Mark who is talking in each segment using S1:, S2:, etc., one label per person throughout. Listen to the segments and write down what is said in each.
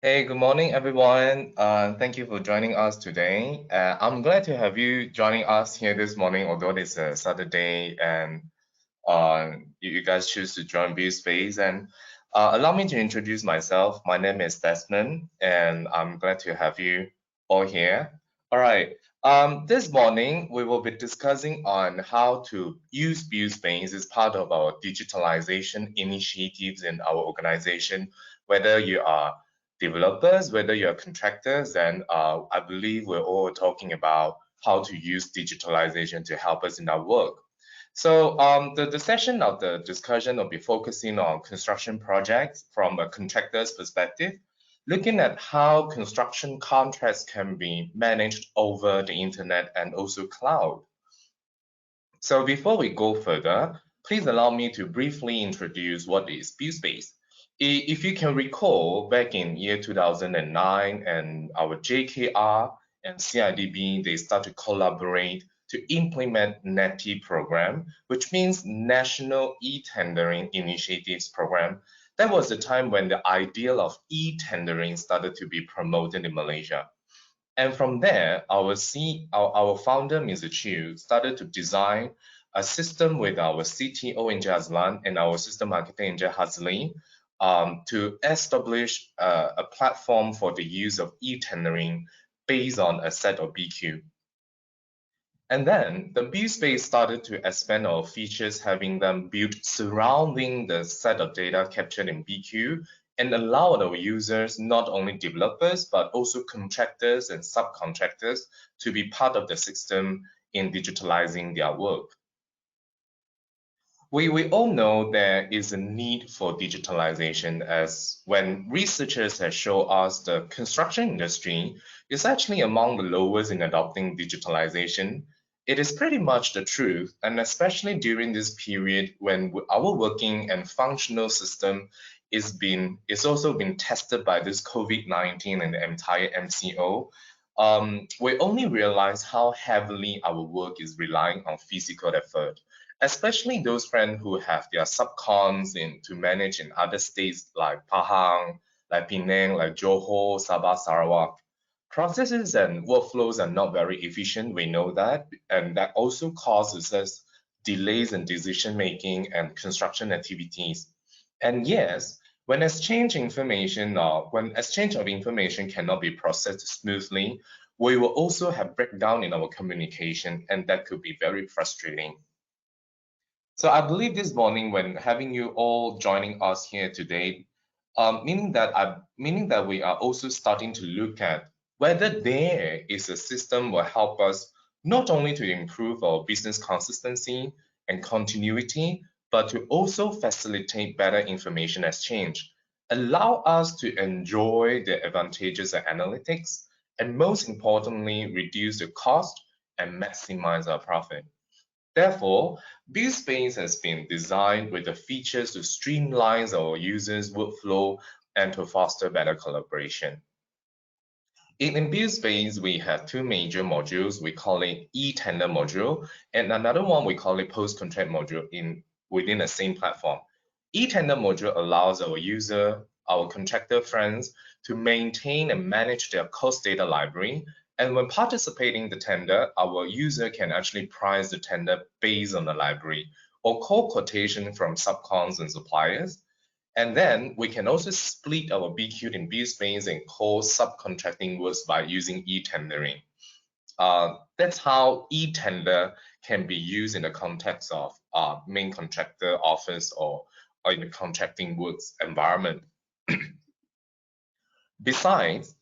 S1: Hey, good morning, everyone. Thank you for joining us today. I'm glad to have you joining us here this morning, although it's a Saturday and you guys choose to join BuildSpace. And allow me to introduce myself. My name is Desmond, and I'm glad to have you all here. All right. This morning, we will be discussing on how to use BuildSpace as part of our digitalization initiatives in our organization, whether you are developers, whether you're contractors, and I believe we're all talking about how to use digitalization to help us in our work. So the session of the discussion will be focusing on construction projects from a contractor's perspective, looking at how construction contracts can be managed over the internet and also cloud. So before we go further, please allow me to briefly introduce what is BuildSpace. If you can recall, back in year 2009, and our JKR and CIDB, they start to collaborate to implement NETI program, which means National E-Tendering Initiatives Program. That was the time when the ideal of e-tendering started to be promoted in Malaysia. And from there, our founder, Mr. Chiu, started to design a system with our CTO in Jazlan and our system architect in Hazli to establish a platform for the use of e-tendering based on a set of BQ. And then the BuildSpace started to expand our features, having them built surrounding the set of data captured in BQ and allowed our users, not only developers, but also contractors and subcontractors to be part of the system in digitalizing their work. We all know there is a need for digitalization, as when researchers have shown us the construction industry is actually among the lowest in adopting digitalization. It is pretty much the truth, and especially during this period when our working and functional system is also been tested by this COVID-19 and the entire MCO. We only realize how heavily our work is relying on physical effort, especially those friends who have their subcons to manage in other states like Pahang, like Penang, like Johor, Sabah, Sarawak. Processes and workflows are not very efficient, we know that, and that also causes us delays in decision making and construction activities. And yes, when exchange of information cannot be processed smoothly, we will also have breakdown in our communication, and that could be very frustrating. So I believe this morning, when having you all joining us here today, meaning that we are also starting to look at whether there is a system will help us not only to improve our business consistency and continuity, but to also facilitate better information exchange, allow us to enjoy the advantages of analytics, and most importantly, reduce the cost and maximize our profit. Therefore, BuildSpace has been designed with the features to streamline our users' workflow and to foster better collaboration. In BuildSpace, we have two major modules. We call it e-tender module, and another one we call it post-contract module within the same platform. E-tender module allows our contractor friends to maintain and manage their cost data library. And when participating in the tender, our user can actually price the tender based on the library or call quotation from subcons and suppliers. And then we can also split our BQ in BuildSpace and call subcontracting works by using e-tendering. That's how e-tender can be used in the context of main contractor office or in the contracting works environment. Besides,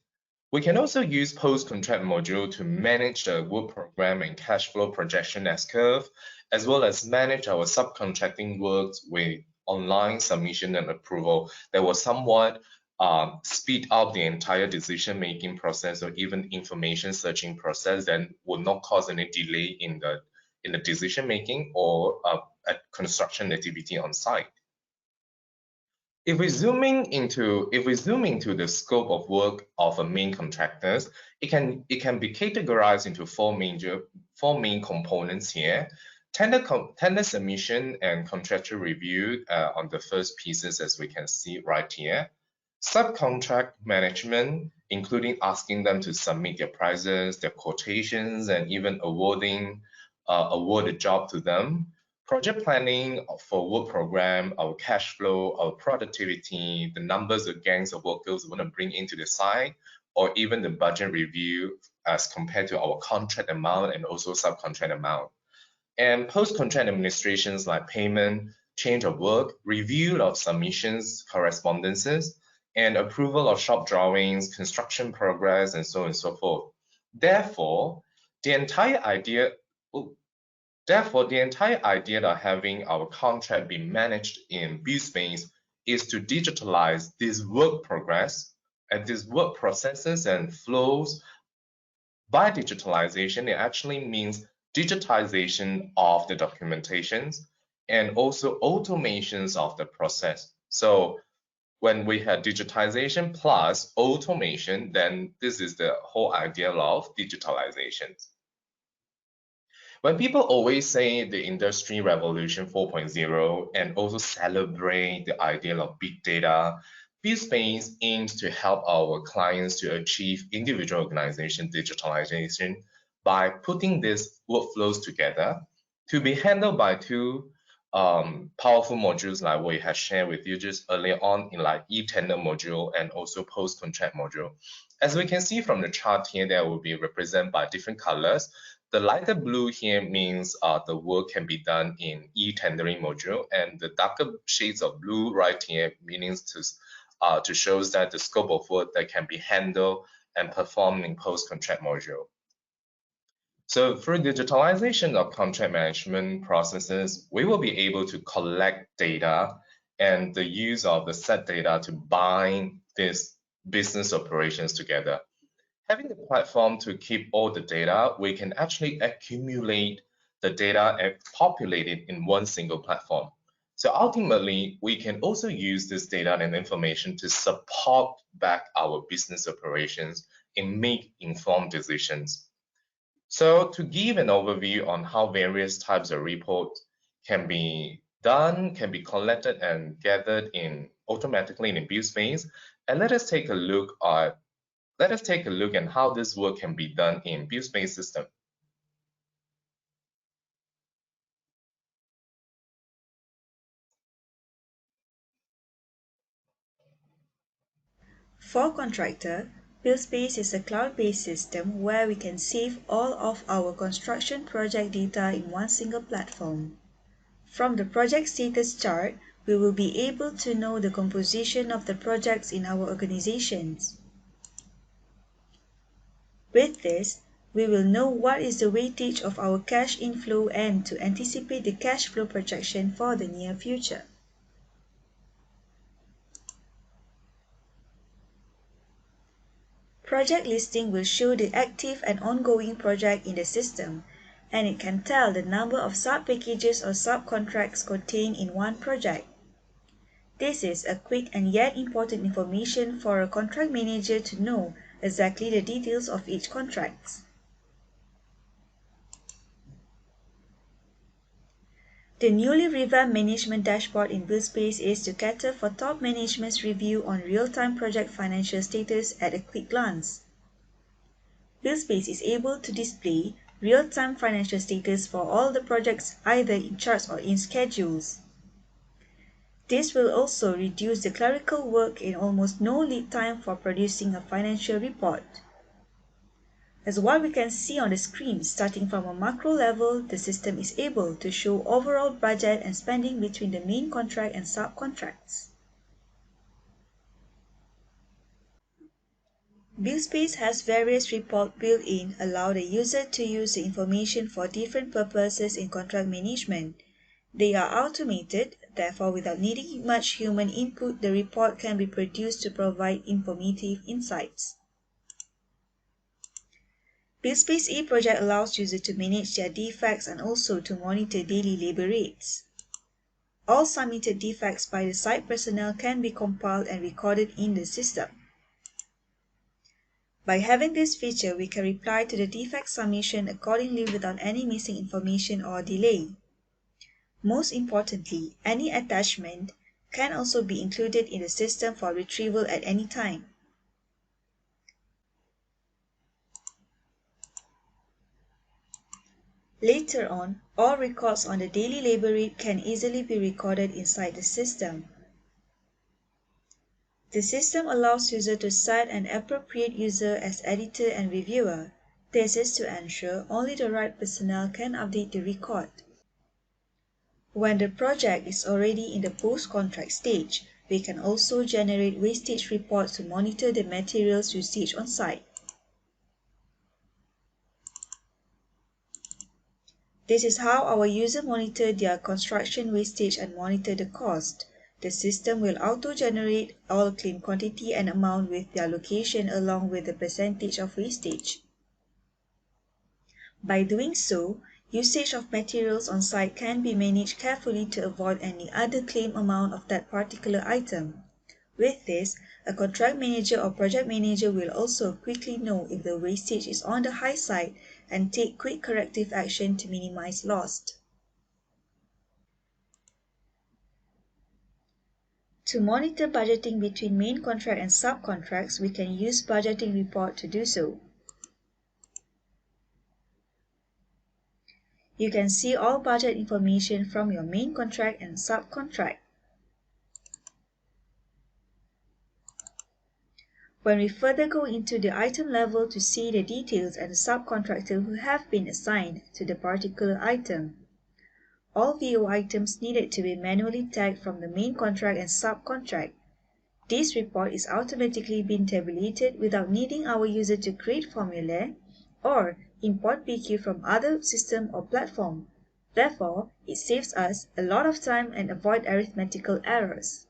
S1: we can also use post-contract module to manage the work program and cash flow projection as curve, as well as manage our subcontracting works with online submission and approval that will somewhat speed up the entire decision-making process or even information searching process, and will not cause any delay in the decision-making or construction activity on site. If we zoom into the scope of work of a main contractors, it can be categorized into four main components here. Tender submission and contractual review on the first pieces, as we can see right here. Subcontract management, including asking them to submit their prices, their quotations, and even award a job to them. Project planning for work program, our cash flow, our productivity, the numbers of gangs of workers we want to bring into the site, or even the budget review as compared to our contract amount and also subcontract amount. And post-contract administrations like payment, change of work, review of submissions, correspondences, and approval of shop drawings, construction progress, and so on and so forth. Therefore, the entire idea of having our contract be managed in BuildSpace is to digitalize this work progress and these work processes and flows. By digitalization, it actually means digitization of the documentations and also automations of the process. So when we had digitization plus automation, then this is the whole idea of digitalization. When people always say the Industry Revolution 4.0 and also celebrate the idea of big data, BuildSpace aims to help our clients to achieve individual organization digitalization by putting these workflows together to be handled by two powerful modules like we have shared with you just earlier on in like e-tender module and also post-contract module. As we can see from the chart here, that will be represented by different colors. The lighter blue here means the work can be done in e-tendering module, and the darker shades of blue right here means to show that the scope of work that can be handled and performed in post-contract module. So through digitalization of contract management processes, we will be able to collect data and the use of the set data to bind these business operations together. Having the platform to keep all the data, we can actually accumulate the data and populate it in one single platform. So ultimately, we can also use this data and information to support back our business operations and make informed decisions. So to give an overview on how various types of reports can be done, can be collected and gathered in automatically in BuildSpace, and let us take a look at how this work can be done in BuildSpace system.
S2: For Contractor, BuildSpace is a cloud-based system where we can save all of our construction project data in one single platform. From the project status chart, we will be able to know the composition of the projects in our organizations. With this, we will know what is the weightage of our cash inflow and to anticipate the cash flow projection for the near future. Project listing will show the active and ongoing project in the system, and it can tell the number of sub-packages or subcontracts contained in one project. This is a quick and yet important information for a contract manager to know exactly the details of each contract. The newly revamped management dashboard in BuildSpace is to cater for top management's review on real-time project financial status at a quick glance. BuildSpace is able to display real-time financial status for all the projects either in charts or in schedules. This will also reduce the clerical work and almost no lead time for producing a financial report. As what we can see on the screen, starting from a macro level, the system is able to show overall budget and spending between the main contract and subcontracts. BuildSpace has various reports built in, allow the user to use the information for different purposes in contract management. They are automated, therefore without needing much human input, the report can be produced to provide informative insights. BuildSpace eProject allows users to manage their defects and also to monitor daily labor rates. All submitted defects by the site personnel can be compiled and recorded in the system. By having this feature, we can reply to the defect submission accordingly without any missing information or delay. Most importantly, any attachment can also be included in the system for retrieval at any time. Later on, all records on the daily labor rate can easily be recorded inside the system. The system allows user to set an appropriate user as editor and reviewer. This is to ensure only the right personnel can update the record. When the project is already in the post-contract stage, we can also generate wastage reports to monitor the materials usage on site. This is how our users monitor their construction wastage and monitor the cost. The system will auto-generate all claim quantity and amount with their location along with the percentage of wastage. By doing so, usage of materials on site can be managed carefully to avoid any other claim amount of that particular item. With this, a contract manager or project manager will also quickly know if the wastage is on the high side and take quick corrective action to minimize loss. To monitor budgeting between main contract and subcontracts, we can use budgeting report to do so. You can see all budget information from your main contract and subcontract. When we further go into the item level to see the details and the subcontractor who have been assigned to the particular item. All VO items needed to be manually tagged from the main contract and subcontract. This report is automatically being tabulated without needing our user to create formula or import BQ from other system or platform. Therefore, it saves us a lot of time and avoid arithmetical errors.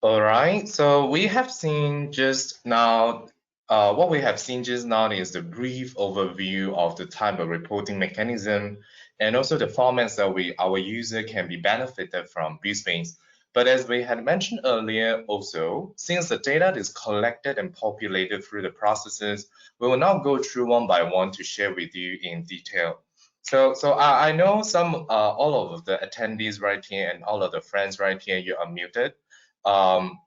S1: All right, so we have seen just now, what we have seen just now is the brief overview of the type of reporting mechanism and also the formats that our user can be benefited from BuildSpace. But as we had mentioned earlier also, since the data is collected and populated through the processes, we will now go through one by one to share with you in detail. So I know all of the attendees right here and all of the friends right here, you are muted. Um,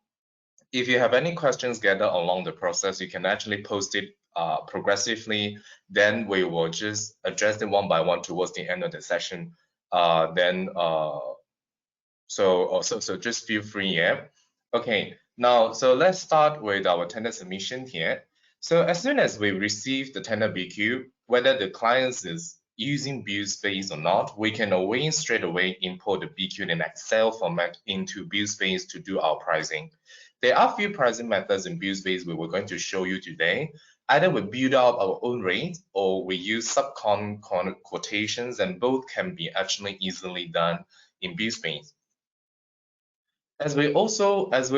S1: if you have any questions gathered along the process, you can actually post it progressively. Then we will just address them one by one towards the end of the session. So just feel free, yeah. Okay, now so let's start with our tender submission here. So as soon as we receive the tender BQ, whether the client is using BuildSpace or not, we can always straight away import the BQ in Excel format into BuildSpace to do our pricing. There are a few pricing methods in BuildSpace we were going to show you today. Either we build out our own rate or we use subcon quotations, and both can be actually easily done in BuildSpace. As we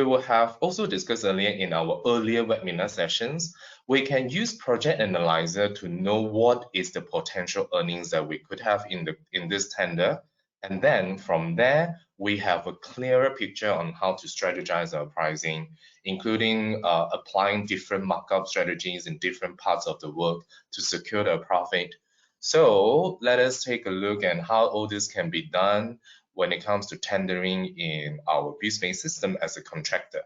S1: will have also discussed earlier in our earlier webinar sessions, we can use Project Analyzer to know what is the potential earnings that we could have in this tender. And then from there, we have a clearer picture on how to strategize our pricing, including applying different markup strategies in different parts of the work to secure the profit. So let us take a look at how all this can be done when it comes to tendering in our BuildSpace system as a contractor.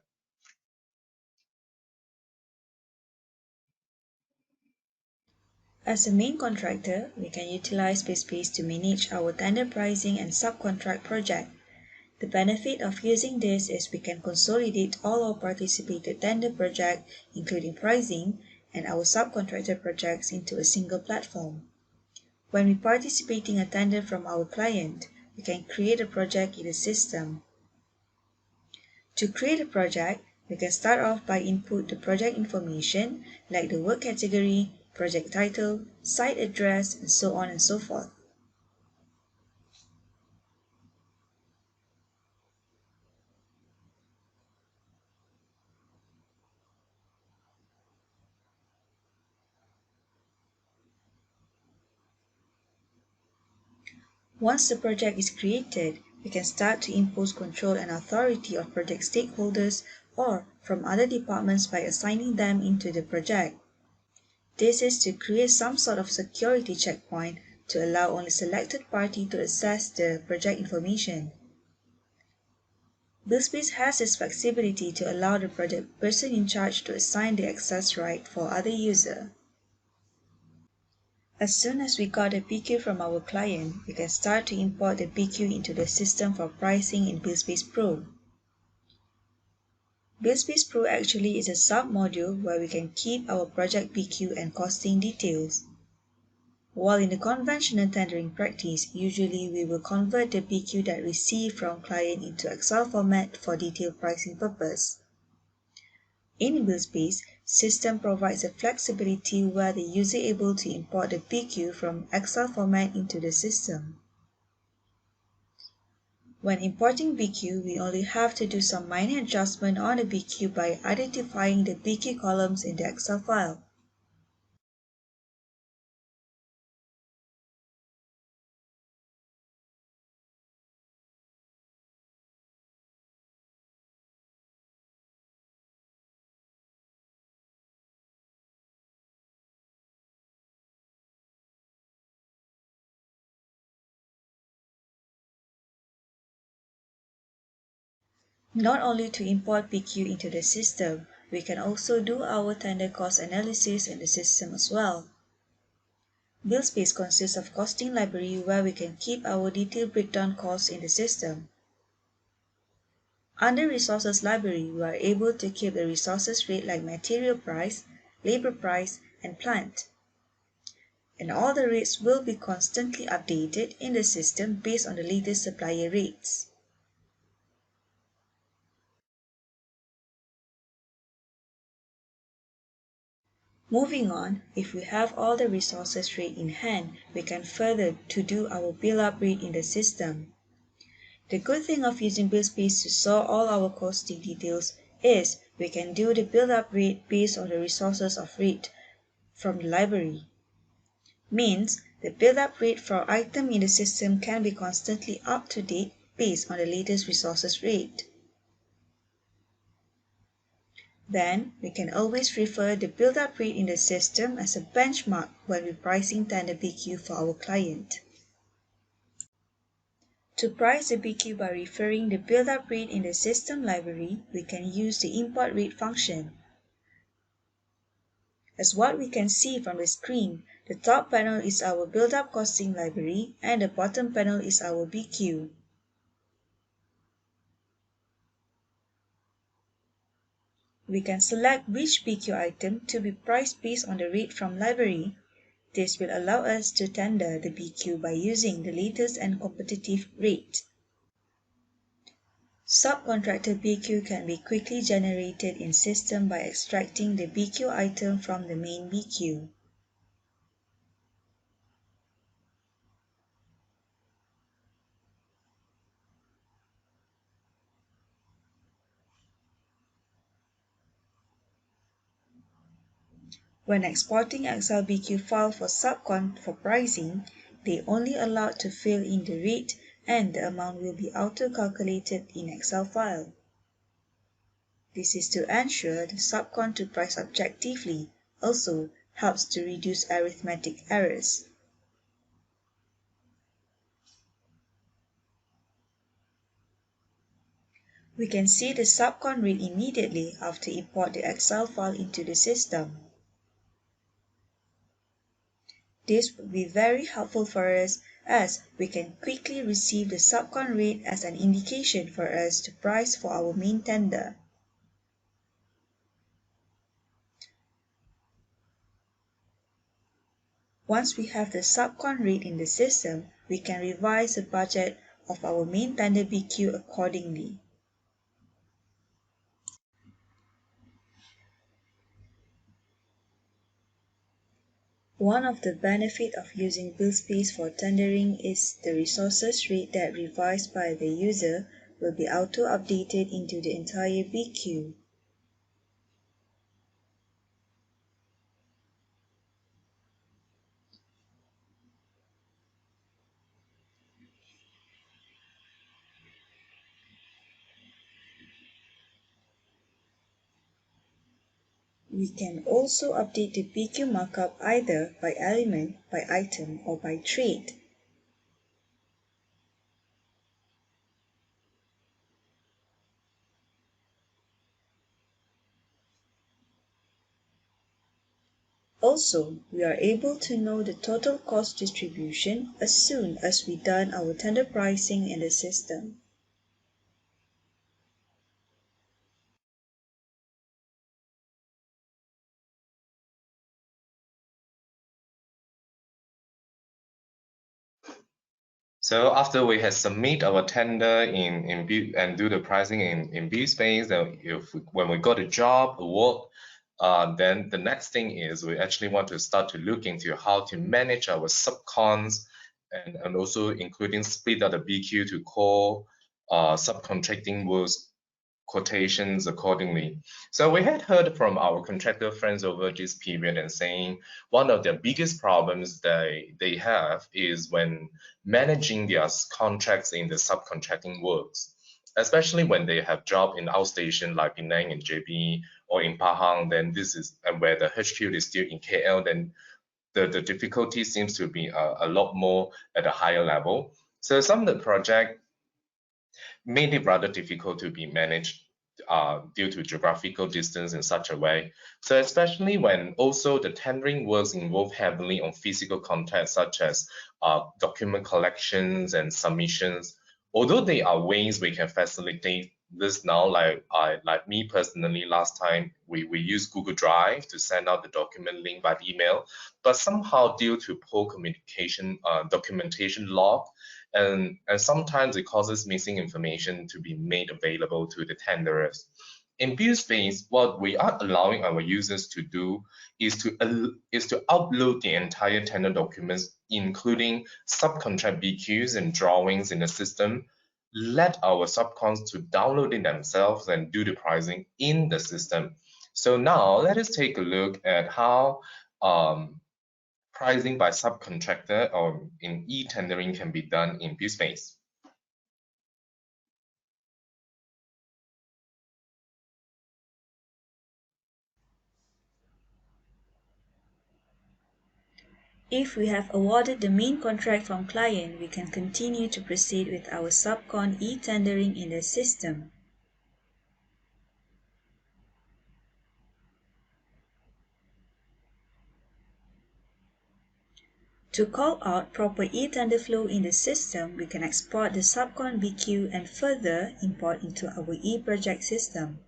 S2: As a main contractor, we can utilize BuildSpace to manage our tender pricing and subcontract project. The benefit of using this is we can consolidate all our participated tender project, including pricing, and our subcontractor projects into a single platform. When we participating a tender from our client, we can create a project in the system. To create a project, we can start off by input the project information like the work category, project title, site address, and so on and so forth. Once the project is created, we can start to impose control and authority of project stakeholders or from other departments by assigning them into the project. This is to create some sort of security checkpoint to allow only selected party to access the project information. BuildSpace has this flexibility to allow the project person in charge to assign the access right for other user. As soon as we got a BQ from our client, we can start to import the BQ into the system for pricing in BuildSpace Pro. BuildSpace Pro actually is a sub-module where we can keep our project BQ and costing details. While in the conventional tendering practice, usually we will convert the BQ that received from client into Excel format for detailed pricing purpose. In BuildSpace, system provides a flexibility where the user is able to import the BQ from Excel format into the system. When importing BQ, we only have to do some minor adjustment on the BQ by identifying the BQ columns in the Excel file. Not only to import BQ into the system, we can also do our tender cost analysis in the system as well. BuildSpace consists of costing library where we can keep our detailed breakdown costs in the system. Under Resources Library, we are able to keep the resources rate like material price, labor price, and plant. And all the rates will be constantly updated in the system based on the latest supplier rates. Moving on, if we have all the resources rate in hand, we can further to do our build-up rate in the system. The good thing of using BuildSpace to store all our costing details is we can do the build-up rate based on the resources of rate from the library. Means the build-up rate for item in the system can be constantly up to date based on the latest resources rate. Then, we can always refer the build-up rate in the system as a benchmark when we're pricing tender BQ for our client. To price the BQ by referring the build-up rate in the system library, we can use the import rate function. As what we can see from the screen, the top panel is our build-up costing library and the bottom panel is our BQ. We can select which BQ item to be priced based on the rate from library. This will allow us to tender the BQ by using the latest and competitive rate. Subcontractor BQ can be quickly generated in system by extracting the BQ item from the main BQ. When exporting Excel BQ file for subcon for pricing, they only allowed to fill in the rate and the amount will be auto-calculated in Excel file. This is to ensure the subcon to price objectively, also helps to reduce arithmetic errors. We can see the subcon rate immediately after import the Excel file into the system. This will be very helpful for us as we can quickly receive the subcon rate as an indication for us to price for our main tender. Once we have the subcon rate in the system, we can revise the budget of our main tender BQ accordingly. One of the benefits of using BuildSpace for tendering is the resources rate that revised by the user will be auto-updated into the entire BQ. We can also update the BQ markup either by element, by item, or by trade. Also, we are able to know the total cost distribution as soon as we done our tender pricing in the system.
S1: So after we have submit our tender in build and do the pricing in BuildSpace, then when we got a job, a work, then the next thing is we actually want to start to look into how to manage our subcons and also including split out the BQ to core subcontracting works quotations accordingly. So we had heard from our contractor friends over this period and saying one of their biggest problems they have is when managing their contracts in the subcontracting works, especially when they have job in outstation like Penang and JB or in Pahang, then this is where the HQ is still in KL, then the difficulty seems to be a lot more at a higher level. So some of the project made it rather difficult to be managed due to geographical distance in such a way. So especially when also the tendering works involve heavily on physical content such as document collections and submissions. Although there are ways we can facilitate this now, like me personally, last time we used Google Drive to send out the document link by email, but somehow due to poor communication, documentation log, and sometimes it causes missing information to be made available to the tenderers. In BuildSpace, what we are allowing our users to do is to upload the entire tender documents, including subcontract BQs and drawings in the system. Let our subcons to download it themselves and do the pricing in the system. So now let us take a look at how pricing by subcontractor or in e-tendering can be done in BuildSpace.
S2: If we have awarded the main contract from client, we can continue to proceed with our subcon e-tendering in the system. To call out proper e-tender flow in the system, we can export the subcon BQ and further import into our e-project system.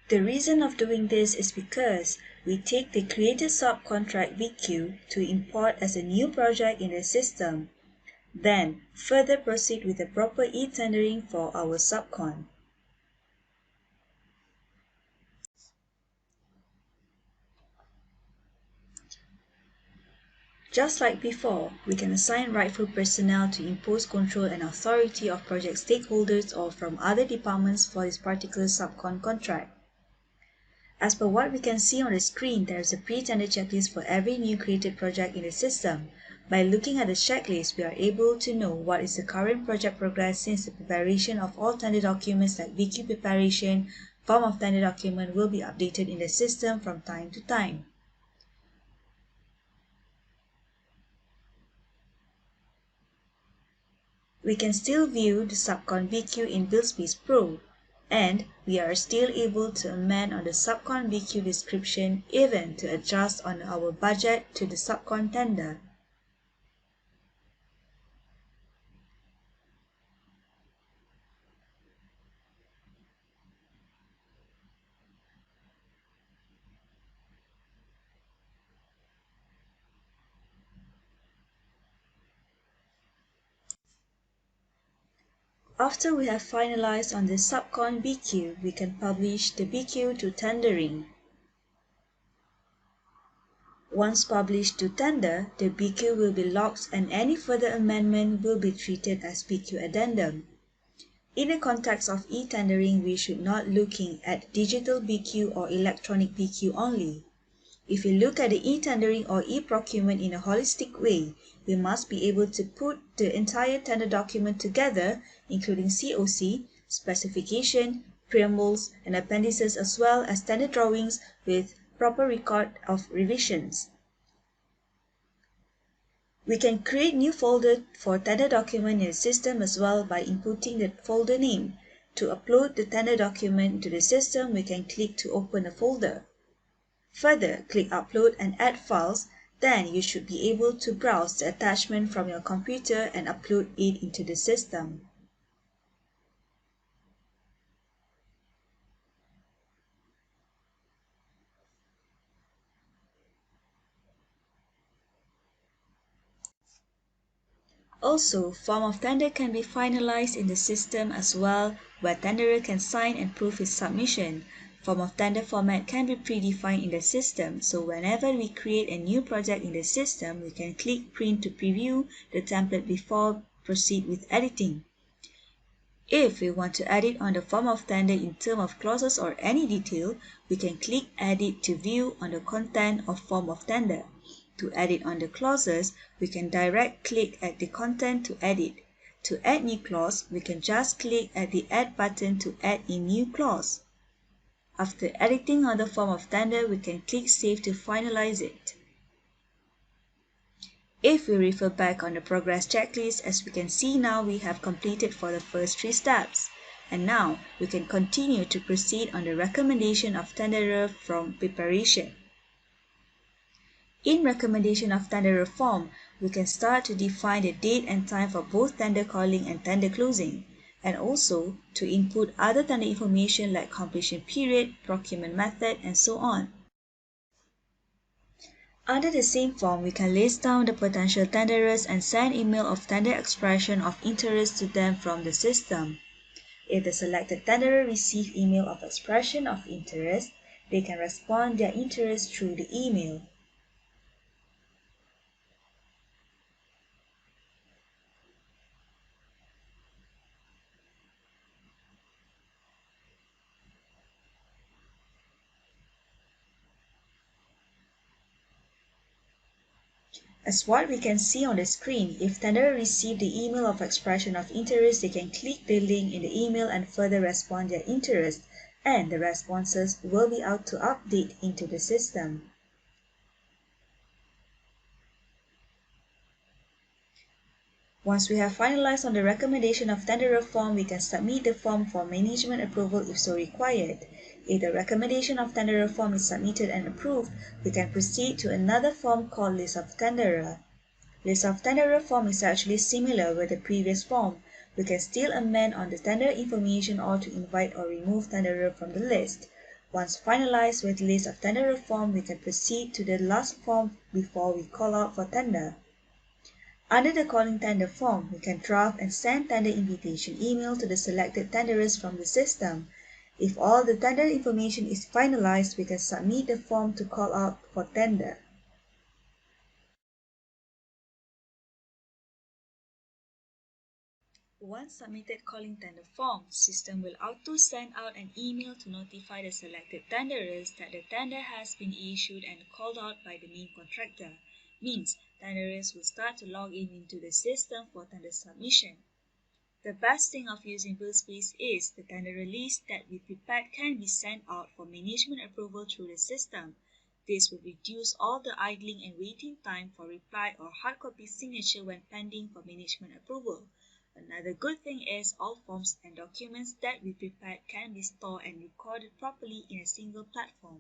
S2: The reason of doing this is because we take the created subcontract BQ to import as a new project in the system, then further proceed with the proper e-tendering for our subcon. Just like before, we can assign rightful personnel to impose control and authority of project stakeholders or from other departments for this particular subcon contract. As per what we can see on the screen, there is a pre-tender checklist for every new created project in the system. By looking at the checklist, we are able to know what is the current project progress since the preparation of all tender documents like BQ preparation, form of tender document will be updated in the system from time to time. We can still view the subcon BQ in BuildSpace Pro, and we are still able to amend on the subcon BQ description, even to adjust on our budget to the subcon tender. After we have finalized on the subcon BQ, we can publish the BQ to tendering. Once published to tender, the BQ will be logged and any further amendment will be treated as BQ addendum. In the context of e-tendering, we should not looking at digital BQ or electronic BQ only. If we look at the e-tendering or e-procurement in a holistic way, we must be able to put the entire tender document together, including COC, specification, preambles, and appendices, as well as tender drawings with proper record of revisions. We can create new folder for tender document in the system as well by inputting the folder name. To upload the tender document to the system, we can click to open a folder. Further, click Upload and Add Files, then you should be able to browse the attachment from your computer and upload it into the system. Also, form of tender can be finalized in the system as well, where tenderer can sign and prove his submission. Form of tender format can be predefined in the system, so whenever we create a new project in the system, we can click Print to preview the template before proceed with editing. If we want to edit on the form of tender in terms of clauses or any detail, we can click Edit to view on the content of form of tender. To edit on the clauses, we can direct click at the content to edit. To add new clause, we can just click at the Add button to add a new clause. After editing on the form of tender, we can click Save to finalize it. If we refer back on the progress checklist, as we can see now, we have completed for the first 3 steps. And now, we can continue to proceed on the recommendation of tenderer from preparation. In recommendation of tenderer form, we can start to define the date and time for both tender calling and tender closing, and also to input other tender information like completion period, procurement method, and so on. Under the same form, we can list down the potential tenderers and send email of tender expression of interest to them from the system. If the selected tenderer receive email of expression of interest, they can respond their interest through the email. As what we can see on the screen, if tenderer receive the email of expression of interest, they can click the link in the email and further respond their interest, and the responses will be out to update into the system. Once we have finalized on the recommendation of tenderer form, we can submit the form for management approval if so required. If the recommendation of tenderer form is submitted and approved, we can proceed to another form called list of tenderer. List of tenderer form is actually similar with the previous form. We can still amend on the tender information or to invite or remove tenderer from the list. Once finalized with list of tenderer form, we can proceed to the last form before we call out for tender. Under the calling tender form, we can draft and send tender invitation email to the selected tenderers from the system. If all the tender information is finalized, we can submit the form to call out for tender. Once submitted calling tender form, system will auto send out an email to notify the selected tenderers that the tender has been issued and called out by the main contractor. Means tenderers will start to log in into the system for tender submission. The best thing of using BuildSpace is the tenderer list that we prepared can be sent out for management approval through the system. This will reduce all the idling and waiting time for reply or hard copy signature when pending for management approval. Another good thing is all forms and documents that we prepared can be stored and recorded properly in a single platform.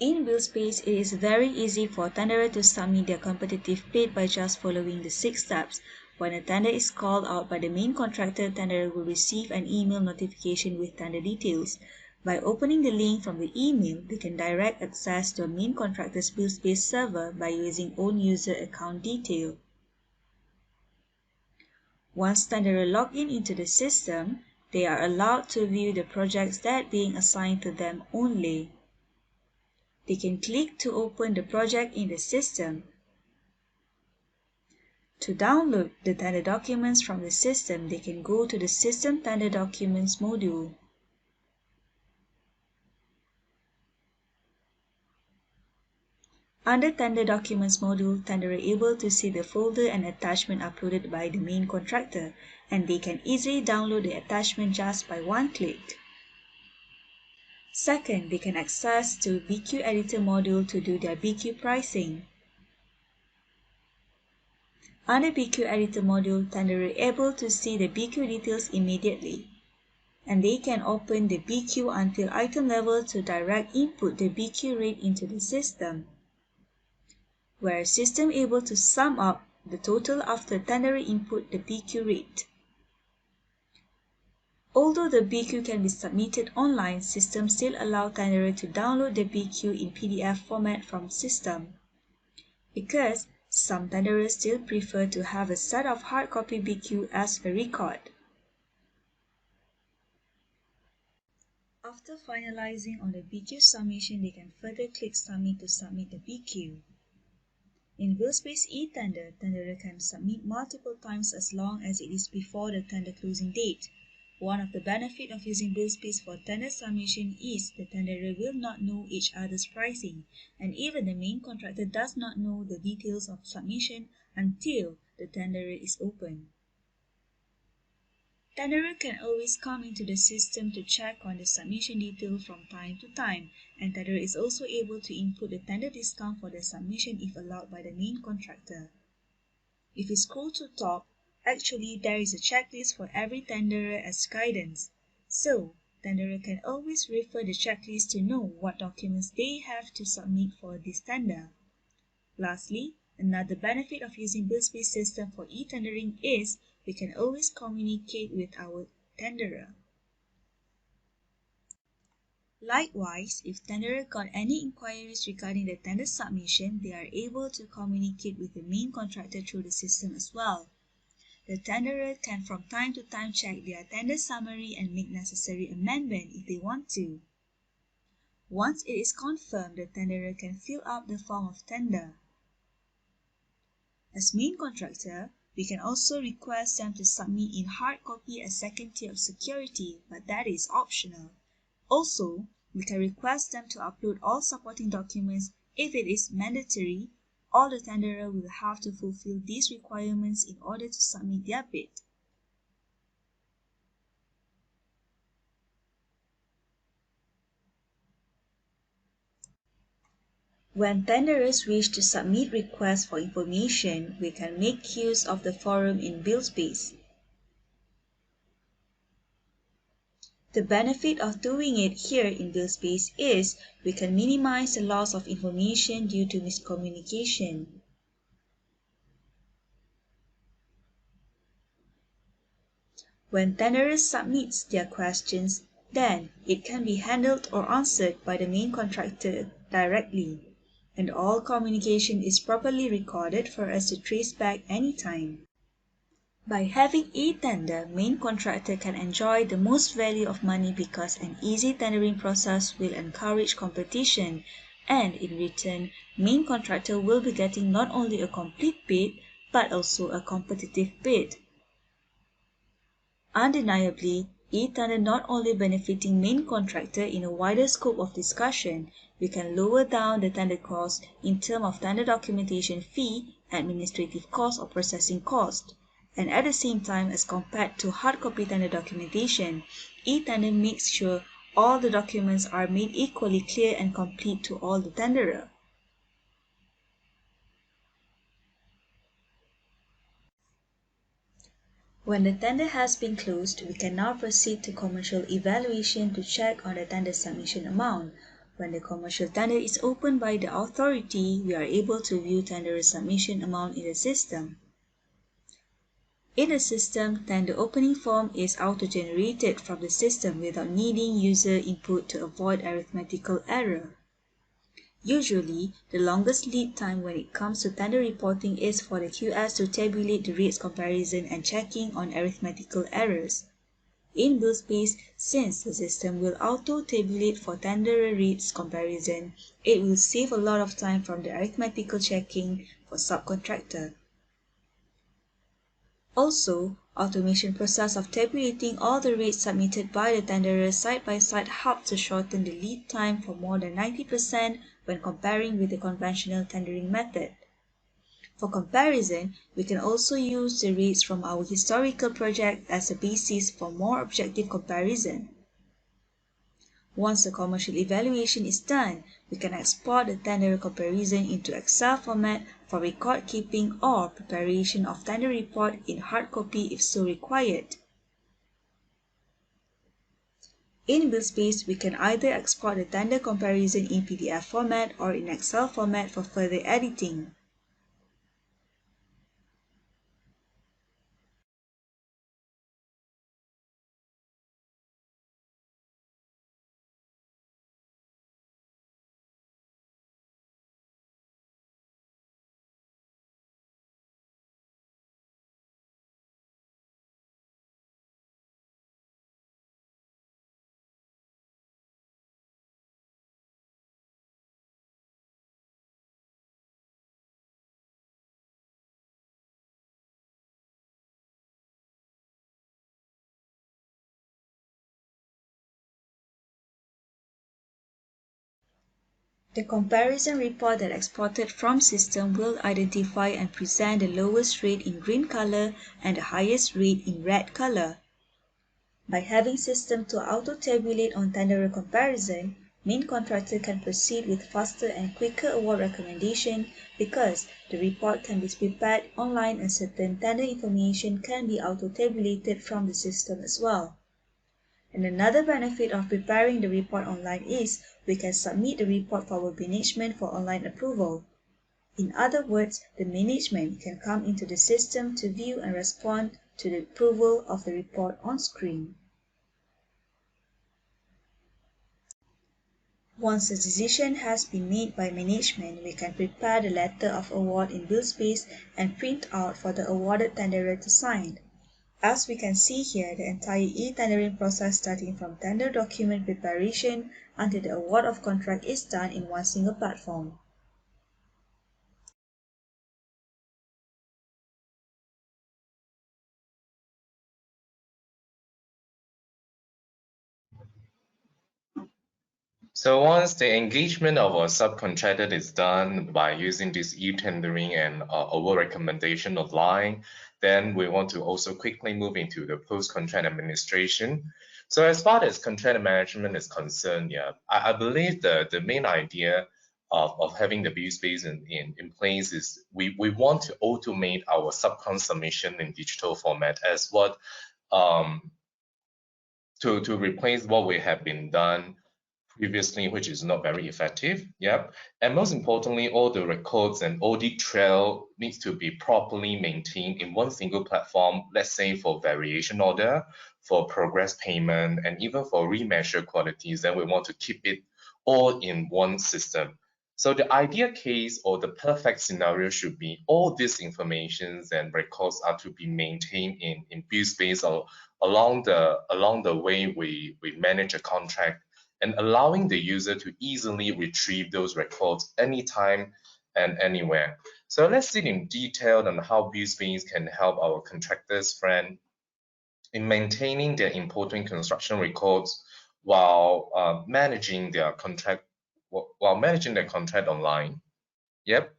S2: In BuildSpace, it is very easy for tenderer to submit their competitive bid by just following the 6 steps. When a tender is called out by the main contractor, tenderer will receive an email notification with tender details. By opening the link from the email, they can direct access to a main contractor's BuildSpace server by using own user account detail. Once tenderer log in into the system, they are allowed to view the projects that being assigned to them only. They can click to open the project in the system. To download the tender documents from the system, they can go to the System Tender Documents module. Under Tender Documents module, tenderer able to see the folder and attachment uploaded by the main contractor, and they can easily download the attachment just by one click. Second, they can access to BQ Editor module to do their BQ pricing. Under BQ Editor module, tenderer able to see the BQ details immediately, and they can open the BQ until item level to direct input the BQ rate into the system, where system able to sum up the total after tenderer input the BQ rate. Although the BQ can be submitted online, system still allow tenderer to download the BQ in PDF format from system, because some tenderers still prefer to have a set of hard copy BQ as a record. After finalizing on the BQ submission, they can further click Submit to submit the BQ. In BuildSpace e-tender, tenderer can submit multiple times as long as it is before the tender closing date. One of the benefits of using BuildSpace for tender submission is the tenderer will not know each other's pricing, and even the main contractor does not know the details of submission until the tenderer is open. Tenderer can always come into the system to check on the submission detail from time to time, and tenderer is also able to input the tender discount for the submission if allowed by the main contractor. If you scroll to top, actually there is a checklist for every tenderer as guidance. So, tenderer can always refer the checklist to know what documents they have to submit for this tender. Lastly, another benefit of using BuildSpace system for e-tendering is we can always communicate with our tenderer. Likewise, if tenderer got any inquiries regarding the tender submission, they are able to communicate with the main contractor through the system as well. The tenderer can from time to time check their tender summary and make necessary amendment if they want to. Once it is confirmed, the tenderer can fill out the form of tender. As main contractor, we can also request them to submit in hard copy as second tier of security, but that is optional. Also, we can request them to upload all supporting documents if it is mandatory. All the tenderer will have to fulfill these requirements in order to submit their bid. When tenderers wish to submit requests for information, we can make use of the forum in BuildSpace. The benefit of doing it here in BuildSpace is we can minimize the loss of information due to miscommunication. When tenderers submits their questions, then it can be handled or answered by the main contractor directly, and all communication is properly recorded for us to trace back anytime. By having e-tender, main contractor can enjoy the most value of money because an easy tendering process will encourage competition, and in return, main contractor will be getting not only a complete bid but also a competitive bid. Undeniably, e-tender not only benefiting main contractor in a wider scope of discussion, we can lower down the tender cost in terms of tender documentation fee, administrative cost or processing cost. And at the same time, as compared to hard copy tender documentation, e-tender makes sure all the documents are made equally clear and complete to all the tenderer. When the tender has been closed, we can now proceed to commercial evaluation to check on the tender submission amount. When the commercial tender is opened by the authority, we are able to view tender submission amount in the system. In the system, tender opening form is auto-generated from the system without needing user input to avoid arithmetical error. Usually, the longest lead time when it comes to tender reporting is for the QS to tabulate the rates comparison and checking on arithmetical errors. In BuildSpace, since the system will auto-tabulate for tenderer rates comparison, it will save a lot of time from the arithmetical checking for subcontractor. Also, automation process of tabulating all the rates submitted by the tenderer side by side helps to shorten the lead time for more than 90% when comparing with the conventional tendering method. For comparison, we can also use the rates from our historical project as a basis for more objective comparison. Once the commercial evaluation is done, we can export the tender comparison into Excel format for record keeping or preparation of tender report in hard copy if so required. In BuildSpace, we can either export the tender comparison in PDF format or in Excel format for further editing. The comparison report that exported from system will identify and present the lowest rate in green color and the highest rate in red color. By having system to auto-tabulate on tender comparison, main contractor can proceed with faster and quicker award recommendation because the report can be prepared online and certain tender information can be auto-tabulated from the system as well. And another benefit of preparing the report online is we can submit the report for our management for online approval. In other words, the management can come into the system to view and respond to the approval of the report on screen. Once a decision has been made by management, we can prepare the letter of award in BuildSpace and print out for the awarded tenderer to sign. As we can see here, the entire e-tendering process starting from tender document preparation until the award of contract is done in one single platform.
S1: So once the engagement of our subcontractor is done by using this e-tendering and our recommendation online, then we want to also quickly move into the post-contract administration. So as far as contract management is concerned, yeah, I believe the main idea of having the BuildSpace in place is we want to automate our subcon submission in digital format as what to replace what we have been done previously, which is not very effective. Yep. And most importantly, all the records and audit trail needs to be properly maintained in one single platform, let's say for variation order, for progress payment, and even for remeasure quantities, then we want to keep it all in one system. So the ideal case or the perfect scenario should be all these informations and records are to be maintained in BuildSpace or along the way we manage a contract and allowing the user to easily retrieve those records anytime and anywhere. So let's see in detail on how BuildSpace can help our contractors friend in maintaining their important construction records while managing their contract online. Yep.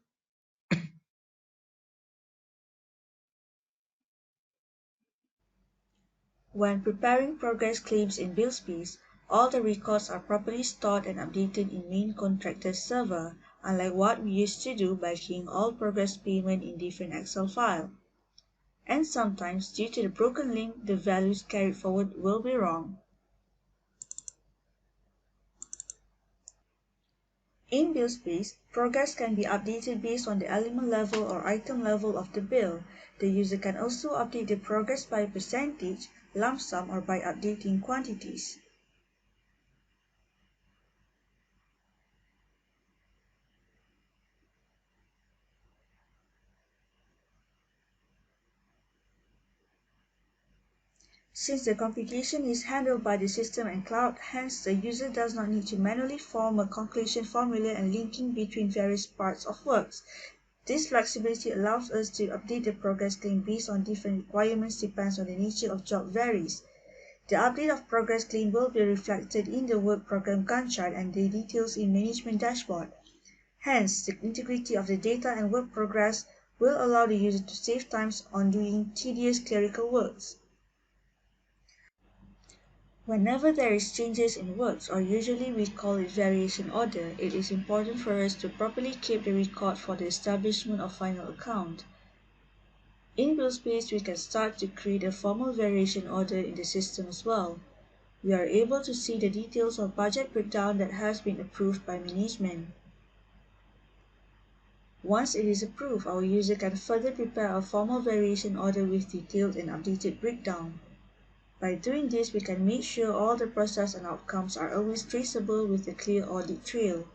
S2: When preparing progress claims in BuildSpace, all the records are properly stored and updated in main contractor's server, unlike what we used to do by keying all progress payment in different Excel file. And sometimes, due to the broken link, the values carried forward will be wrong. In BuildSpace, progress can be updated based on the element level or item level of the bill. The user can also update the progress by percentage, lump sum, or by updating quantities. Since the computation is handled by the system and cloud, hence the user does not need to manually form a calculation formula and linking between various parts of works. This flexibility allows us to update the progress claim based on different requirements depends on the nature of job varies. The update of progress claim will be reflected in the work program Gantt chart and the details in management dashboard. Hence, the integrity of the data and work progress will allow the user to save time on doing tedious clerical works. Whenever there is changes in works, or usually we call it variation order, it is important for us to properly keep the record for the establishment of final account. In BuildSpace, we can start to create a formal variation order in the system as well. We are able to see the details of budget breakdown that has been approved by management. Once it is approved, our user can further prepare a formal variation order with detailed and updated breakdown. By doing this, we can make sure all the process and outcomes are always traceable with a clear audit trail.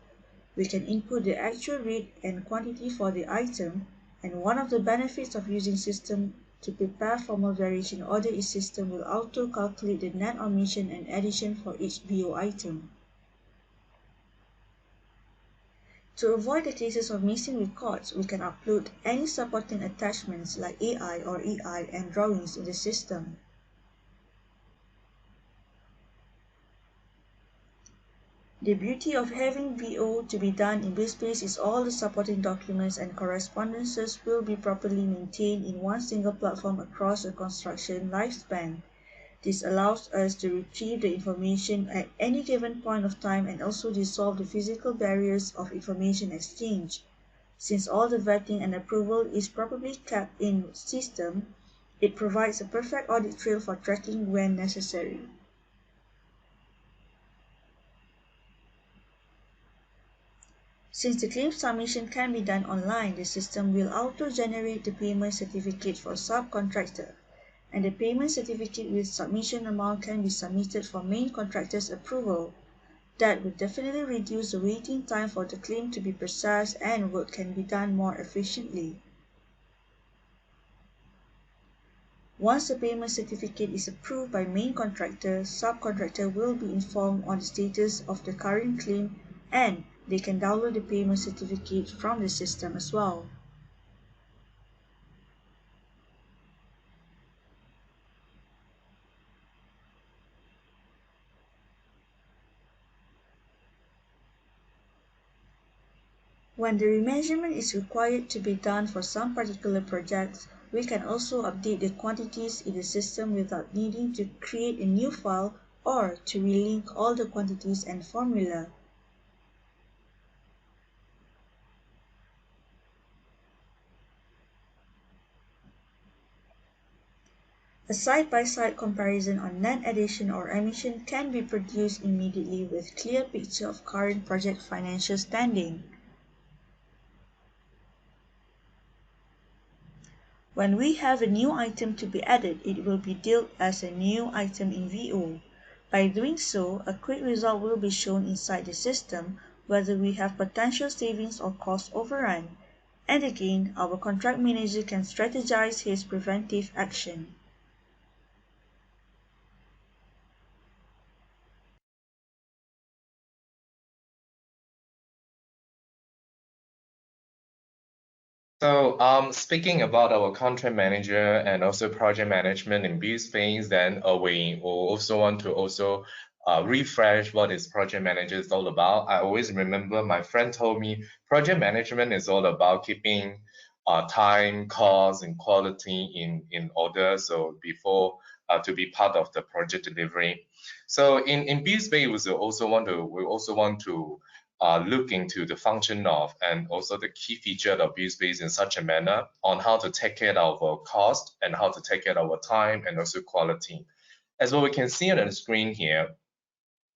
S2: We can input the actual rate and quantity for the item, and one of the benefits of using system to prepare formal variation order is system will auto-calculate the net omission and addition for each BO item. To avoid the cases of missing records, we can upload any supporting attachments like AI or EI and drawings in the system. The beauty of having VO to be done in BuildSpace is all the supporting documents and correspondences will be properly maintained in one single platform across a construction lifespan. This allows us to retrieve the information at any given point of time and also dissolve the physical barriers of information exchange. Since all the vetting and approval is properly kept in system, it provides a perfect audit trail for tracking when necessary. Since the claim submission can be done online, the system will auto-generate the payment certificate for subcontractor, and the payment certificate with submission amount can be submitted for main contractor's approval. That would definitely reduce the waiting time for the claim to be processed and work can be done more efficiently. Once the payment certificate is approved by main contractor, subcontractor will be informed on the status of the current claim and they can download the payment certificate from the system as well. When the remeasurement is required to be done for some particular projects, we can also update the quantities in the system without needing to create a new file or to relink all the quantities and formula. A side-by-side comparison on net addition or omission can be produced immediately with clear picture of current project financial standing. When we have a new item to be added, it will be dealt as a new item in VO. By doing so, a quick result will be shown inside the system whether we have potential savings or cost overrun. And again, our contract manager can strategize his preventive action.
S1: So, speaking about our contract manager and also project management in BuildSpace, then we will also want to also refresh what is project manager is all about. I always remember my friend told me project management is all about keeping time, cost, and quality in order. So before to be part of the project delivery. So in BuildSpace, we also want to look into the function of and also the key feature of BuildSpace in such a manner on how to take care of our cost and how to take care of our time and also quality. As what we can see on the screen here,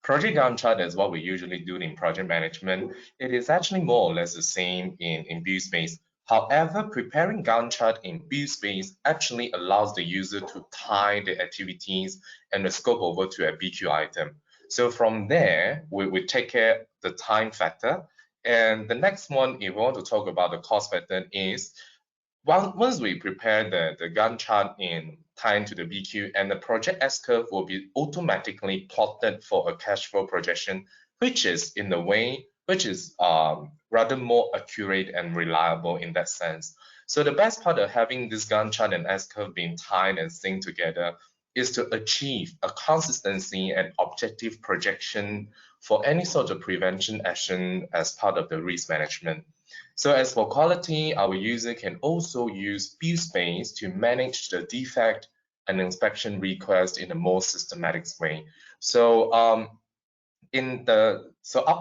S1: project Gantt chart is what we usually do in project management. It is actually more or less the same in BuildSpace. However, preparing Gantt chart in BuildSpace actually allows the user to tie the activities and the scope over to a BQ item. So from there, we take care the time factor. And the next one, if we want to talk about the cost factor, is once we prepare the Gantt chart in time to the BQ, and the project S curve will be automatically plotted for a cash flow projection, which is in the way, which is rather more accurate and reliable in that sense. So the best part of having this Gantt chart and S curve being tied and synced together is to achieve a consistency and objective projection for any sort of prevention action as part of the risk management. So as for quality, our user can also use BuildSpace to manage the defect and inspection request in a more systematic way. So up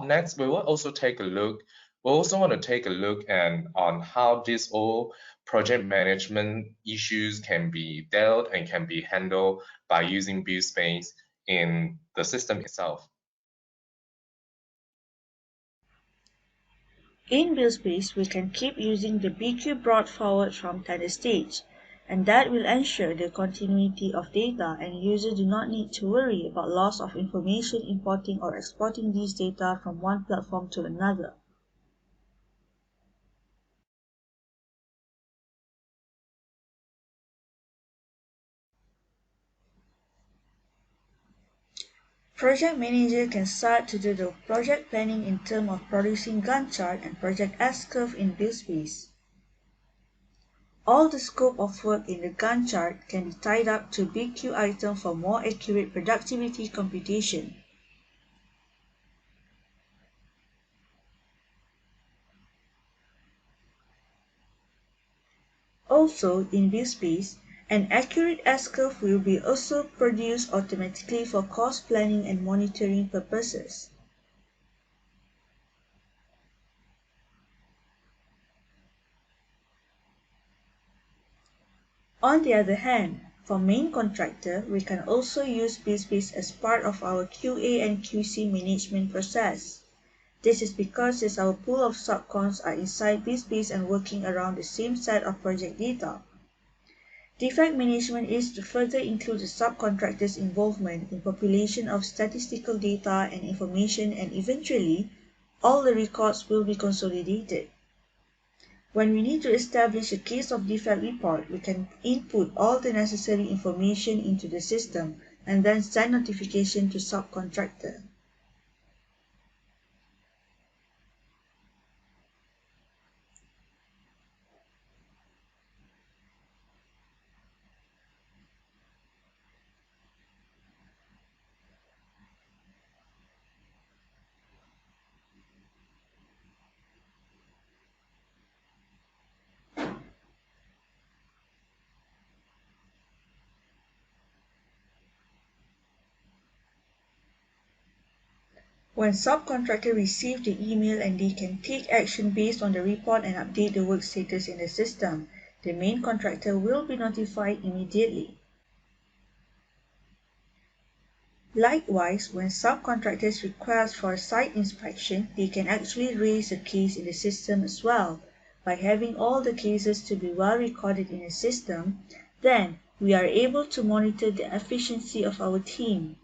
S1: next, we will also take a look. We also want to take a look on how this all project management issues can be dealt and can be handled by using BuildSpace in the system itself.
S2: In BuildSpace, we can keep using the BQ brought forward from tender stage, and that will ensure the continuity of data, and users do not need to worry about loss of information importing or exporting these data from one platform to another. Project manager can start to do the project planning in terms of producing Gantt chart and project S-curve in BuildSpace. All the scope of work in the Gantt chart can be tied up to BQ item for more accurate productivity computation. Also, in BuildSpace, an accurate S-curve will be also produced automatically for cost planning and monitoring purposes. On the other hand, for main contractor, we can also use BuildSpace as part of our QA and QC management process. This is because as our pool of subcons are inside BuildSpace and working around the same set of project data. Defect management is to further include the subcontractors' involvement in population of statistical data and information, and eventually, all the records will be consolidated. When we need to establish a case of defect report, we can input all the necessary information into the system and then send notification to subcontractor. When subcontractor receive the email and they can take action based on the report and update the work status in the system, the main contractor will be notified immediately. Likewise, when subcontractors request for a site inspection, they can actually raise a case in the system as well. By having all the cases to be well recorded in the system, then we are able to monitor the efficiency of our team.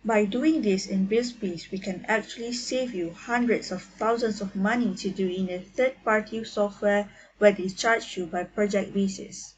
S2: By doing this in BuildSpace, we can actually save you hundreds of thousands of money to do in a third-party software where they charge you by project basis.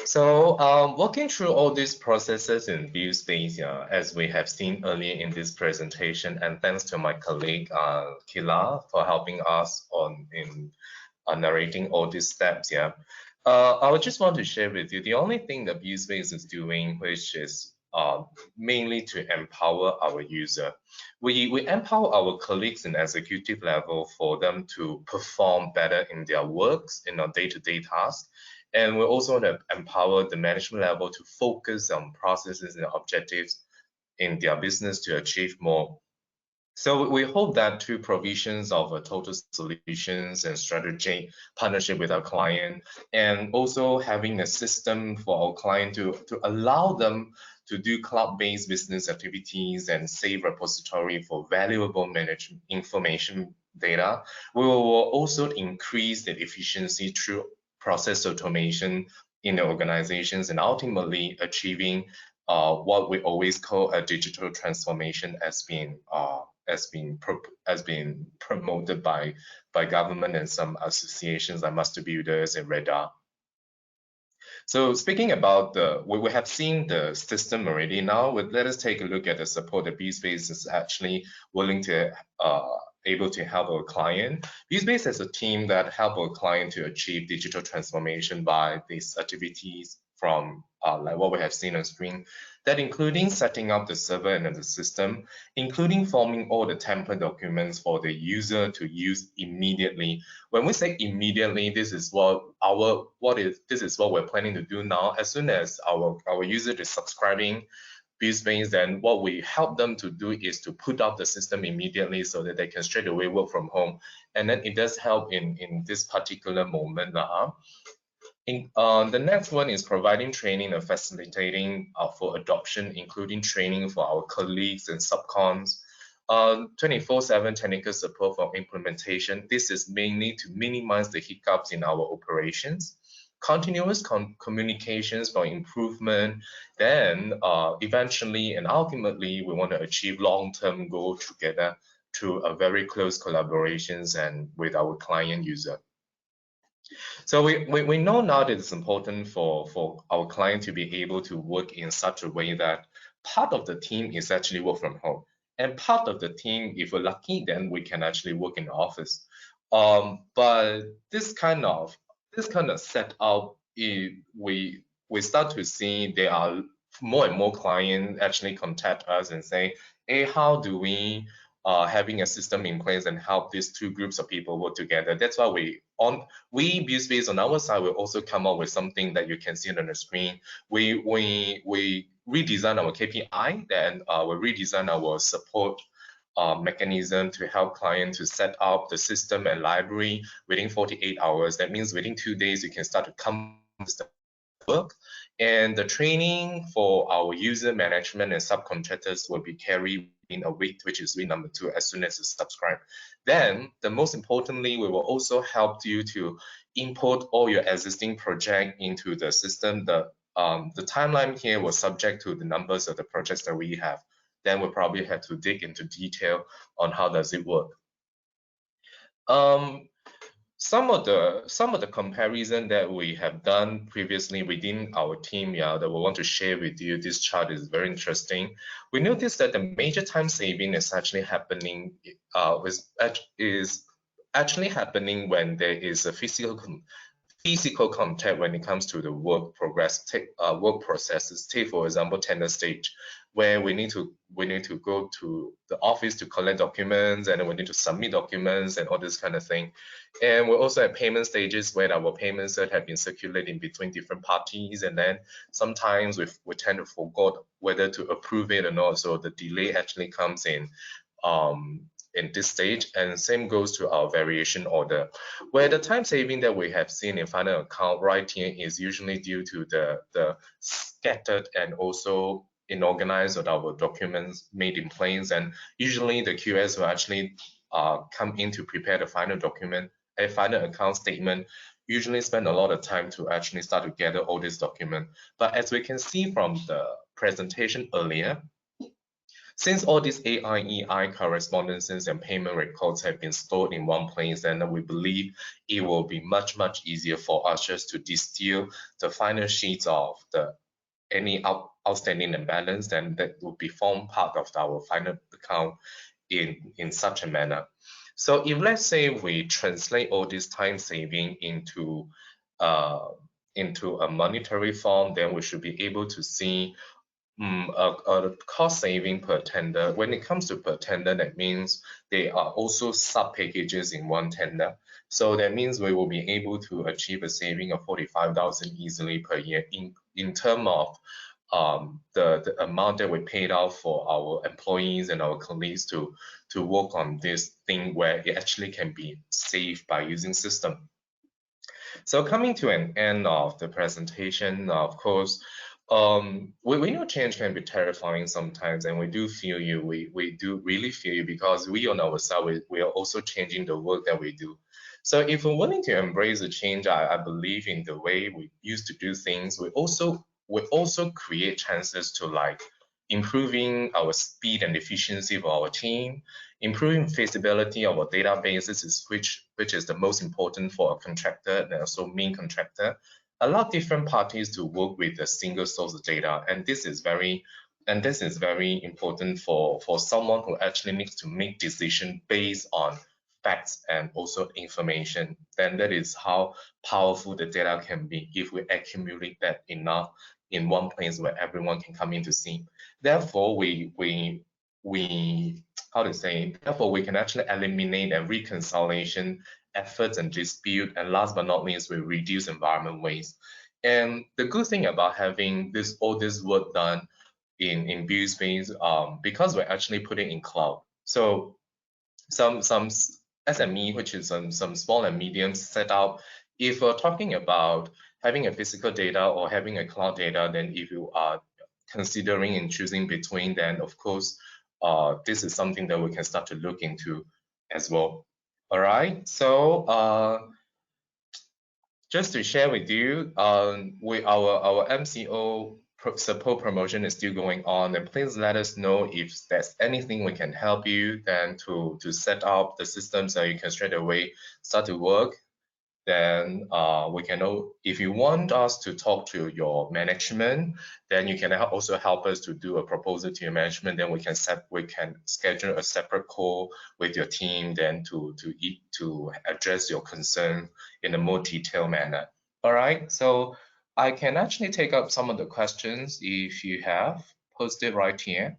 S1: So walking through all these processes in BuildSpace, as we have seen earlier in this presentation, and thanks to my colleague Kila for helping us in narrating all these steps. I would just want to share with you the only thing that BuildSpace is doing, which is mainly to empower our user. We empower our colleagues in executive level for them to perform better in their works, in our day-to-day tasks. And we also want to empower the management level to focus on processes and objectives in their business to achieve more. So we hope that through provisions of total solutions and strategic partnership with our client, and also having a system for our client to allow them to do cloud-based business activities and save repository for valuable management information data. We will also increase the efficiency through process automation in the organizations and ultimately achieving what we always call a digital transformation as being promoted by government and some associations like Master Builders and Radar. So speaking about we have seen the system already. Now, let us take a look at the support that BuildSpace is actually willing to able to help our client. BuildSpace is a team that help our client to achieve digital transformation by these activities from like what we have seen on screen, that including setting up the server and the system, including forming all the template documents for the user to use immediately. When we say immediately, this is what we're planning to do now. As soon as our user is subscribing BuildSpace, then what we help them to do is to put up the system immediately so that they can straight away work from home. And then it does help in this particular moment. The next one is providing training and facilitating for adoption, including training for our colleagues and subcons. 24/7 technical support for implementation. This is mainly to minimize the hiccups in our operations. Continuous communications for improvement. Then eventually and ultimately, we want to achieve long-term goals together through a very close collaborations and with our client user. So we know now that it's important for our client to be able to work in such a way that part of the team is actually work from home. And part of the team, if we're lucky, then we can actually work in the office. But this kind of setup, we start to see there are more and more clients actually contact us and say, hey, how do we having a system in place and help these two groups of people work together? That's why we BuildSpace on our side will also come up with something that you can see on the screen. We redesign our KPI, then we redesign our support mechanism to help clients to set up the system and library within 48 hours. That means within 2 days, you can start to come to work. And the training for our user management and subcontractors will be carried in a week, which is week number 2, as soon as you subscribe. Then, the most importantly, we will also help you to import all your existing project into the system. The timeline here was subject to the numbers of the projects that we have. Then we'll probably have to dig into detail on how does it work. Some of the comparison that we have done previously within our team, that we want to share with you. This chart is very interesting. We noticed that the major time saving is actually happening is actually happening when there is a physical contact when it comes to the work processes. Take for example tender stage, where we need to go to the office to collect documents, and then we need to submit documents and all this kind of thing. And we also have payment stages where our payments that have been circulating between different parties, and then sometimes we tend to forget whether to approve it or not. So the delay actually comes in this stage, and same goes to our variation order, where the time saving that we have seen in final account right here is usually due to the scattered and also inorganized of our documents made in place. And usually the QS will actually come in to prepare the final document, a final account statement, usually spend a lot of time to actually start to gather all this document. But as we can see from the presentation earlier, since all these AIEI correspondences and payment records have been stored in one place, then we believe it will be much easier for us just to distill the final sheets of any outstanding imbalance, then that will be form part of our final account in such a manner. So if let's say we translate all this time saving into a monetary form, then we should be able to see a cost saving per tender. When it comes to per tender, that means there are also sub packages in one tender. So that means we will be able to achieve a saving of 45,000 easily per year in terms of the amount that we paid out for our employees and our colleagues to work on this thing, where it actually can be saved by using system. So coming to an end of the presentation, of course, We know change can be terrifying sometimes, and we do feel you. We do really feel you because we on our side, we are also changing the work that we do. So if we're willing to embrace the change, I believe in the way we used to do things, we also create chances to like improving our speed and efficiency of our team, improving feasibility of our databases, which is the most important for a contractor and also main contractor. A lot of different parties to work with a single source of data, and this is very important for someone who actually needs to make decision based on facts and also information. Then that is how powerful the data can be if we accumulate that enough in one place where everyone can come in to see. Therefore, we how to say, therefore we can actually eliminate and reconciliation efforts and dispute, and last but not least, we reduce environment waste. And the good thing about having all this work done in BuildSpace, because we're actually putting in cloud. So some SME, which is some small and medium setup, if we're talking about having a physical data or having a cloud data, then if you are considering and choosing between, then of course, this is something that we can start to look into as well. All right, so just to share with you, our MCO support promotion is still going on, and please let us know if there's anything we can help you then to set up the system so you can straight away start to work. Then we can know if you want us to talk to your management, then you can also help us to do a proposal to your management. Then we can schedule a separate call with your team then to address your concern in a more detailed manner. All right, so I can actually take up some of the questions if you have posted right here.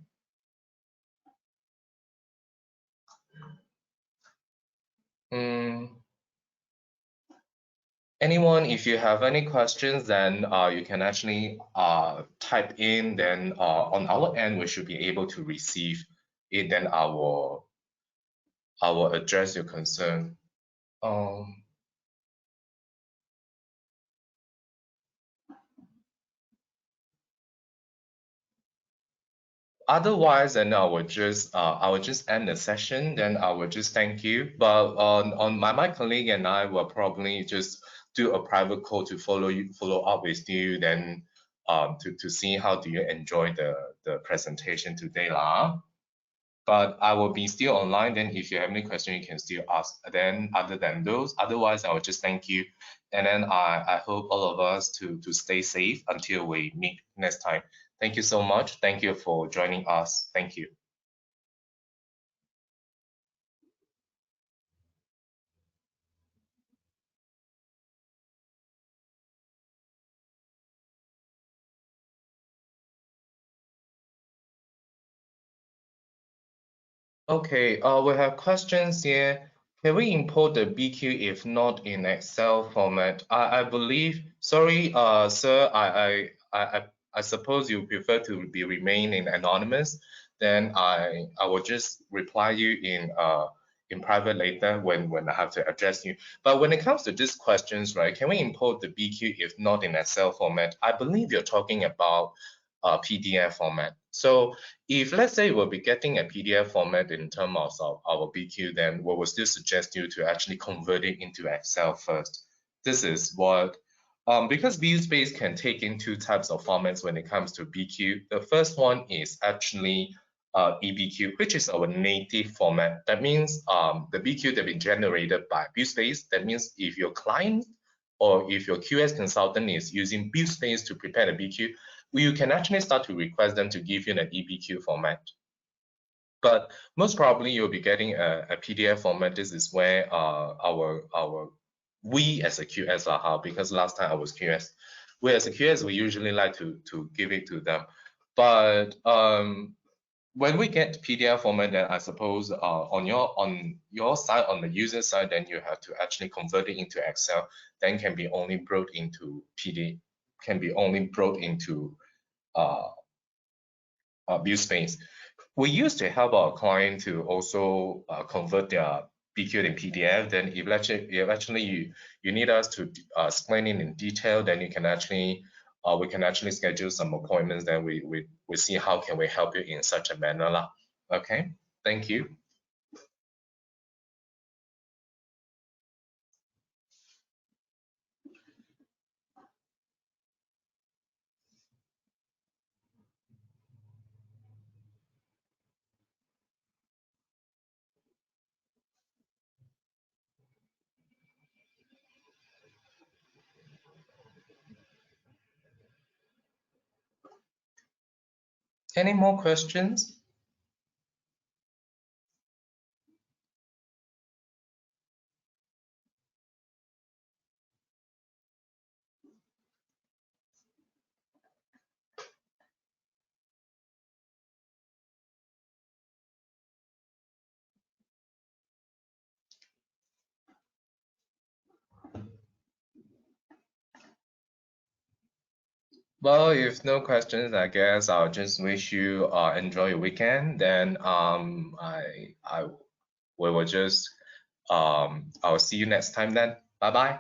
S1: Anyone, if you have any questions, then you can actually type in. Then on our end, we should be able to receive it. Then I will address your concern. Otherwise, then I will just end the session. Then I will just thank you. But on my colleague and I will probably just do a private call to follow up with you. Then to see how do you enjoy the presentation today, lah. But I will be still online. Then if you have any question, you can still ask. Then other than those, otherwise I will just thank you. And then I hope all of us to stay safe until we meet next time. Thank you so much. Thank you for joining us. Thank you. Okay, we have questions here. Can we import the BQ if not in Excel format? I believe, sorry, sir, I suppose you prefer to be remaining anonymous. Then I will just reply you in private later when I have to address you. But when it comes to these questions, right, can we import the BQ if not in Excel format? I believe you're talking about PDF format. So if let's say we'll be getting a PDF format in terms of our BQ, then we will still suggest you to actually convert it into Excel first. This is what, because BuildSpace can take in two types of formats when it comes to BQ. The first one is actually EBQ, which is our native format. That means the BQ that been generated by BuildSpace. That means if your client or if your QS consultant is using BuildSpace to prepare the BQ, you can actually start to request them to give you an EBQ format. But most probably you'll be getting a PDF format. This is where we as a QS because last time I was QS. We as a QS, we usually like to give it to them. But when we get PDF format, then I suppose on your side, on the user side, then you have to actually convert it into Excel. Then can be only brought into PDF, can be only brought into BuildSpace. We used to help our client to also convert their BQ in PDF. Then if actually you need us to explain it in detail, then you can actually we can actually schedule some appointments. Then we see how can we help you in such a manner lah. Okay, thank you. Any more questions? Well, if no questions, I guess I'll just wish you enjoy your weekend. Then I we will just I'll see you next time then. Bye bye.